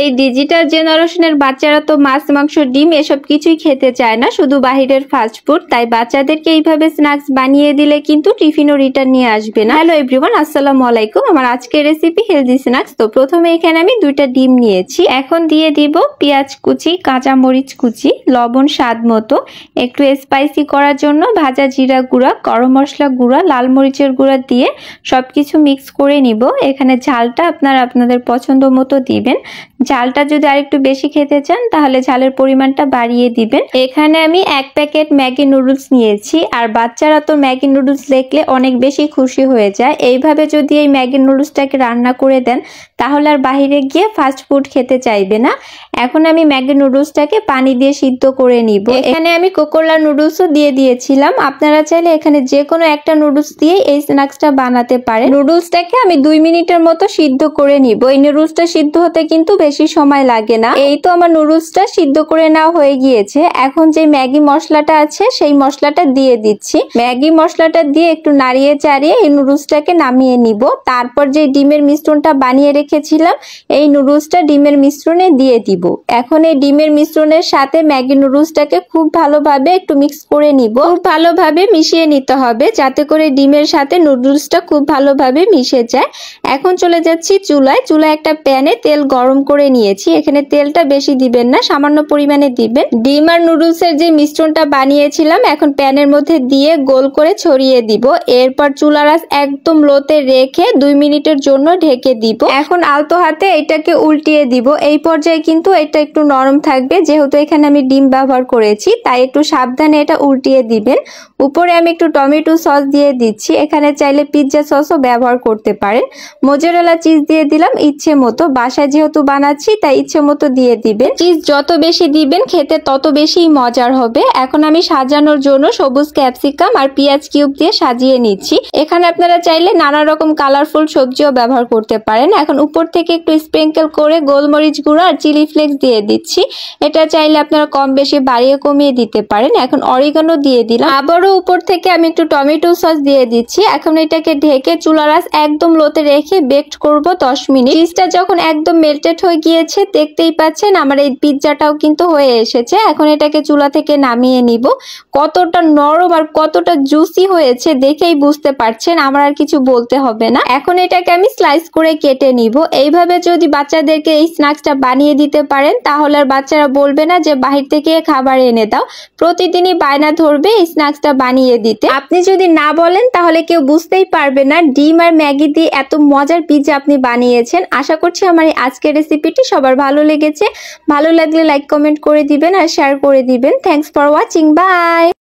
এই ডিজিটাল জেনারেশনের বাচ্চারা তো মাছ মাংস ডিম এসব কিছুই খেতে চায় না, শুধু বাহিরের ফাস্ট ফুড। তাই বাচ্চাদেরকে এইভাবে স্ন্যাক্স বানিয়ে দিলে কিন্তু টিফিনও রিটার্ন নিয়ে আসবে না। হ্যালো এভরিওয়ান, আসসালামু আলাইকুম। আমার আজকের রেসিপি হেলদি স্ন্যাক্স। তো প্রথমে এখানে আমি 2টা ডিম নিয়েছি। এখন দিয়ে দিব পেঁয়াজ কুচি, কাঁচা মরিচ কুচি, লবণ স্বাদ মতো, একটু স্পাইসি করার জন্য ভাজা জিরা গুঁড়া, গরম মশলা গুঁড়া, লাল মরিচের গুঁড়া দিয়ে সবকিছু মিক্স করে নিব। এখানে ঝালটা আপনারা আপনাদের পছন্দ মতো দিবেন। ঝালটা যদি আরেকটু বেশি খেতে চান তাহলে ঝালের পরিমাণটা বাড়িয়ে দিবেন। এখানে আমি 1 প্যাকেট ম্যাগি নুডলস নিয়েছি। আর বাচ্চারা তো ম্যাগি নুডলস দেখলে অনেক বেশি খুশি হয়ে যায়। এইভাবে যদি এই ম্যাগি নুডলসটাকে রান্না করে দেন তাহলে আর বাইরে গিয়ে ফাস্ট ফুড খেতে চাইবে না। এখন আমি ম্যাগি নুডলসটাকে পানি দিয়ে সিদ্ধ করে নিব। এখানে আমি কোকোলা নুডলসও দিয়ে দিয়েছিলাম। আপনারা চাইলে এখানে যে কোনো একটা নুডলস দিয়ে এই স্ন্যাক্সটা বানাতে পারেন। নুডলসটাকে আমি 2 মিনিটের মতো সিদ্ধ করে নিব। এই নুডলসটা সিদ্ধ হতে কিন্তু বেশি সময় লাগে না। এই তো আমার নুডলসটা সিদ্ধ করে নেওয়া হয়ে গিয়েছে। এখন যে ম্যাগি মশলাটা আছে সেই মশলাটা দিয়ে দিচ্ছি। ম্যাগি মশলাটা দিয়ে একটু নাড়িয়ে চাড়িয়ে এই নুডলসটাকে নামিয়ে নিব। তারপর যে ডিমের মিশ্রণটা বানিয়ে রেখেছিলাম এই নুডলসটা ডিমের মিশ্রণে দিয়ে দিব। এখন এই ডিমের মিশ্রণের সাথে ম্যাগি নুডলসটাকে খুব ভালোভাবে একটু মিক্স করে নিব। খুব ভালোভাবে মিশিয়ে নিতে হবে যাতে করে ডিমের সাথে নুডলসটা খুব ভালোভাবে মিশে যায়। এখন চলে যাচ্ছি চুলায়। চুলায় একটা প্যানে তেল গরম করে নিয়েছি। এখানে তেলটা বেশি দিবেন না, সামান্য পরিমাণে দিবেন। ডিম আর নুডলসের যে মিশ্রণটা বানিয়েছিলাম এখন প্যানের মধ্যে দিয়ে গোল করে ছড়িয়ে দিব। এরপর চুলার আঁচ একদম লোতে রেখে 2 মিনিটের জন্য ঢেকে দিব। এখন আলতো হাতে এটাকে উল্টিয়ে দিব। এই পর্যায়ে কিন্তু এটা একটু নরম থাকবে, যেহেতু এখানে আমি ডিম ব্যবহার করেছি তাই একটু সাবধানে এটা উল্টিয়ে দিবেন। উপরে আমি একটু টমেটো সস দিয়ে দিচ্ছি। এখানে চাইলে পিৎজা সসও ব্যবহার করতে পারেন। মোজারেলা চিজ দিয়ে দিলাম ইচ্ছে মতো। বাসায় যেহেতু বানাচ্ছি তাই ইচ্ছে মতো দিয়ে দিবেন। চিজ যত বেশি দিবেন খেতে তত বেশি মজার হবে। এখন আমি সাজানোর জন্য সবুজ ক্যাপসিকাম আর পেঁয়াজ কিউব দিয়ে সাজিয়ে নিচ্ছি। এখানে আপনারা চাইলে নানা রকম কালারফুল সবজিও ব্যবহার করতে পারেন। এখন উপর থেকে একটু স্প্রিঙ্কেল করে গোলমরিচ গুঁড়ো আর চিলি ফ্লেক্স দিয়ে দিচ্ছি। এটা চাইলে আপনারা কম বেশি বাড়িয়ে কমিয়ে দিতে পারেন। এখন অরিগানো দিয়ে দিলাম। আবারও উপর থেকে আমি একটু টমেটো সস দিয়ে দিচ্ছি। এখন এটাকে ঢেকে চুলার আঁচ একদম লোতে রেখে বেক করব 10 মিনিট। চিজটা যখন একদম মেল্টেড হয়ে গিয়েছে দেখতেই পাচ্ছেন আমার এই পিৎজাটাও কিন্তু হয়ে এসেছে। এখন এটাকে চুলা থেকে নামিয়ে নিব। কতটা নরম আর কতটা জুসি হয়েছে দেখেই বুঝতে পারছেন, আমার আর কিছু বলতে হবে না। এখন এটাকে আমি স্লাইস করে কেটে নিব। এইভাবে যদি বাচ্চাদেরকে এই স্ন্যাক্সটা বানিয়ে দিতে পারেন তাহলে আর বাচ্চারা বলবে না যে বাহির থেকে খাবার এনে দাও। প্রতিদিনই বায়না ধরবে এই স্ন্যাক্সটা বানিয়ে দিতে। আপনি যদি না বলেন তাহলে কেউ বুঝতেই পারবে না ডিম আর ম্যাগি দিয়ে এত মজার পিৎজা আপনি বানিয়েছেন। আশা করছি আমার এই আজকের রেসিপিটি সবার ভালো লেগেছে। ভালো লাগলে লাইক কমেন্ট করে দিবেন আর শেয়ার করে দিবেন। Thanks for watching. বাই।